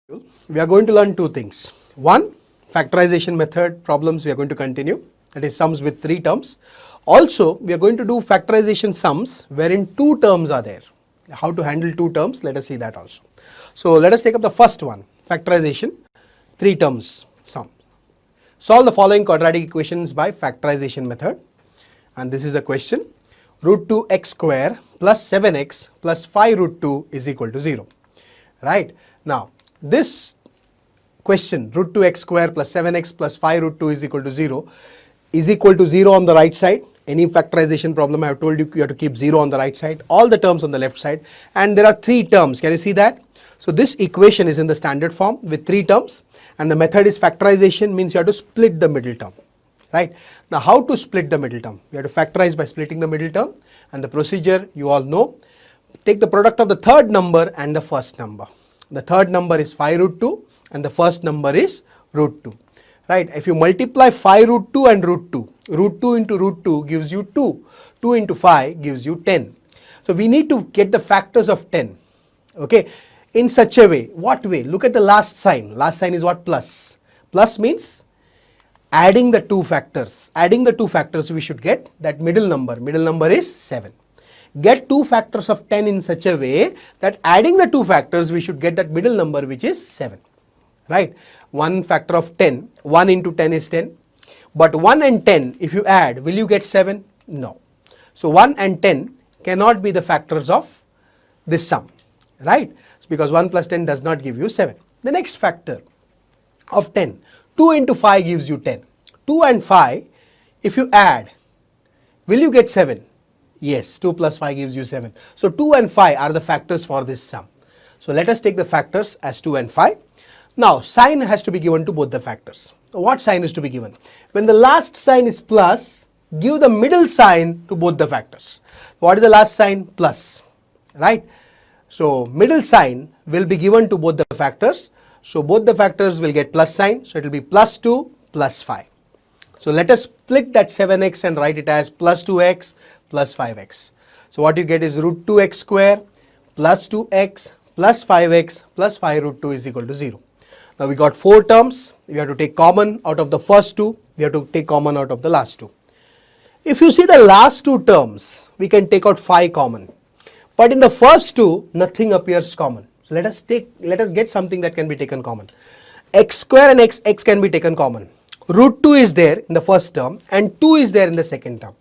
We are going to learn two things. One, factorization method problems we are going to continue, that is sums with three terms. Also, we are going to do factorization sums wherein two terms are there. How to handle two terms, let us see that also. So, let us take up the first one, factorization, three terms sum. Solve the following quadratic equations by factorization method, and this is the question. Root 2 x square plus 7x plus 5 root 2 is equal to 0. Right? Now, this question root 2 x square plus 7x plus 5 root 2 is equal to 0 on the right side. Any factorization problem I have told you, you have to keep 0 on the right side, all the terms on the left side, and there are three terms. Can you see that? So this equation is in the standard form with three terms, and the method is factorization, means you have to split the middle term. Right? Now how to split the middle term? You have to factorize by splitting the middle term, and the procedure you all know. Take the product of the third number and the first number. The third number is 5 root 2 and the first number is root 2. Right? If you multiply 5 root 2 and root 2, root 2 into root 2 gives you 2. 2 into 5 gives you 10. So we need to get the factors of 10. Okay? In such a way, what way? Look at the last sign. Last sign is what? Plus. Plus means adding the two factors. Adding the two factors we should get that middle number. Middle number is 7. Get two factors of 10 in such a way that adding the two factors we should get that middle number which is 7. Right? One factor of 10, 1 into 10 is 10. But 1 and 10 if you add, will you get 7? No. So 1 and 10 cannot be the factors of this sum. Right? Because 1 plus 10 does not give you 7. The next factor of 10, 2 into 5 gives you 10. 2 and 5 if you add, will you get 7? Yes, 2 plus 5 gives you 7. So 2 and 5 are the factors for this sum. So let us take the factors as 2 and 5. Now sign has to be given to both the factors. What sign is to be given? When the last sign is plus, give the middle sign to both the factors. What is the last sign? Plus. Right? So middle sign will be given to both the factors. So both the factors will get plus sign. So it will be plus 2 plus 5. So let us split that 7x and write it as plus 2x plus 5x. So what you get is root 2x square plus 2x plus 5x plus 5 root 2 is equal to 0. Now we got four terms. We have to take common out of the first two. We have to take common out of the last two. If you see the last two terms, we can take out 5 common. But in the first two, nothing appears common. So let us get something that can be taken common. X square and x can be taken common. Root 2 is there in the first term and 2 is there in the second term.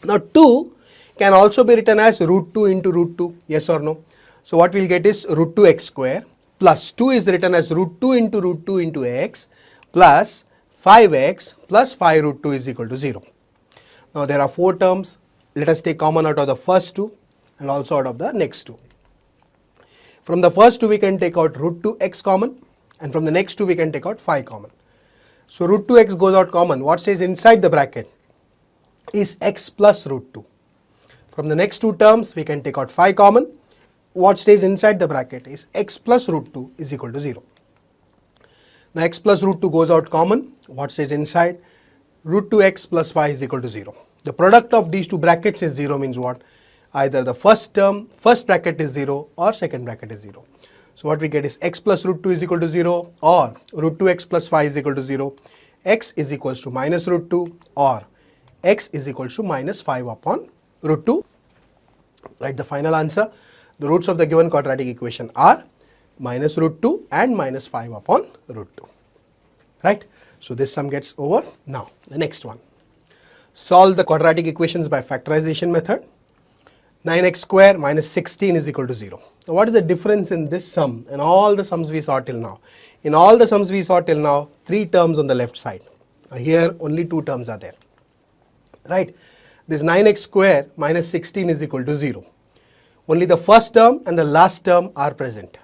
Now 2 can also be written as root 2 into root 2, yes or no? So what we'll get is root 2x square plus 2 is written as root 2 into x plus 5x plus 5 root 2 is equal to 0. Now there are 4 terms. Let us take common out of the first two and also out of the next two. From the first two we can take out root 2x common, and from the next two we can take out 5 common. So root 2x goes out common. What stays inside the bracket is x plus root 2. From the next two terms we can take out 5 common. What stays inside the bracket is x plus root 2 is equal to 0. Now x plus root 2 goes out common. What stays inside? Root 2x plus 5 is equal to 0. The product of these two brackets is 0, means what? Either the first bracket is 0 or second bracket is 0. So what we get is x plus root 2 is equal to 0 or root 2x plus 5 is equal to 0. X is equals to minus root 2 or x is equal to minus 5 upon root 2. Write the final answer. The roots of the given quadratic equation are minus root 2 and minus 5 upon root 2. Right? So this sum gets over. Now the next one. Solve the quadratic equations by factorization method. 9x square minus 16 is equal to 0. Now what is the difference in this sum and all the sums we saw till now? In all the sums we saw till now, 3 terms on the left side. Here only 2 terms are there. Right? This 9x square minus 16 is equal to 0. Only the first term and the last term are present.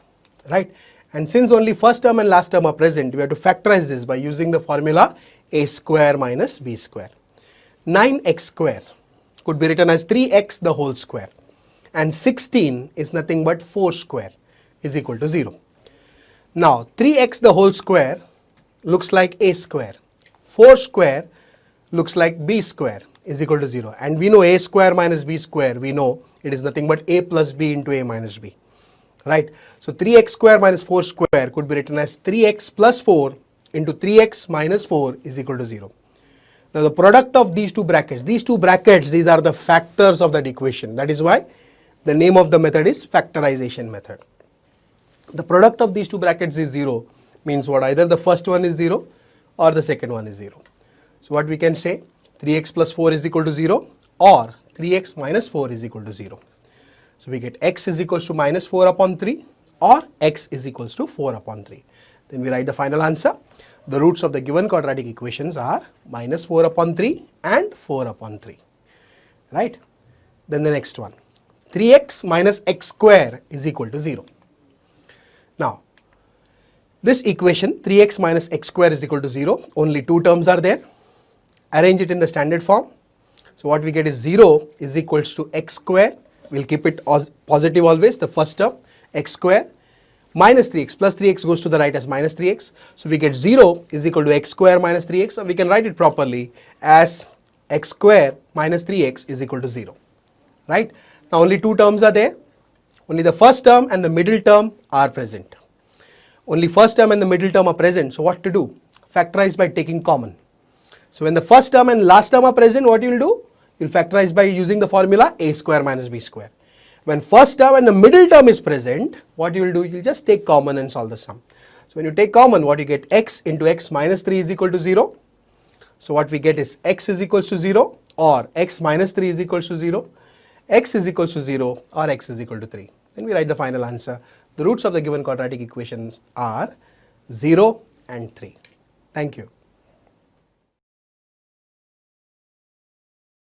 Right? And since only first term and last term are present, we have to factorize this by using the formula a square minus b square. 9x square could be written as 3x the whole square, and 16 is nothing but 4 square is equal to 0. Now 3x the whole square looks like a square, 4 square looks like b square is equal to 0, and we know a square minus b square, we know it is nothing but a plus b into a minus b. right? So 3x square minus 4 square could be written as 3x plus 4 into 3x minus 4 is equal to 0. Now the product of these two brackets, these are the factors of that equation. That is why the name of the method is factorization method. The product of these two brackets is 0, means what? Either the first one is 0 or the second one is 0. So what we can say, 3x plus 4 is equal to 0 or 3x minus 4 is equal to 0. So we get x is equals to minus 4 upon 3 or x is equals to 4 upon 3. Then we write the final answer. The roots of the given quadratic equations are minus 4 upon 3 and 4 upon 3. Right? Then the next one. 3x minus x square is equal to 0. Now, this equation 3x minus x square is equal to 0. Only two terms are there. Arrange it in the standard form. So what we get is 0 is equals to x square. We'll keep it positive always, the first term, x square minus 3x plus 3x goes to the right as minus 3x. So we get 0 is equal to x square minus 3x. So we can write it properly as x square minus 3x is equal to 0. Right? Now only two terms are there. Only the first term and the middle term are present. Only first term and the middle term are present. So what to do? Factorize by taking common. So when the first term and last term are present, what you will do? You will factorize by using the formula a square minus b square. When first term and the middle term is present, what you will do? You will just take common and solve the sum. So when you take common, what you get? X into x minus 3 is equal to 0. So what we get is x is equals to 0 or x minus 3 is equals to 0. X is equals to 0 or x is equal to 3. Then we write the final answer. The roots of the given quadratic equations are 0 and 3. Thank you.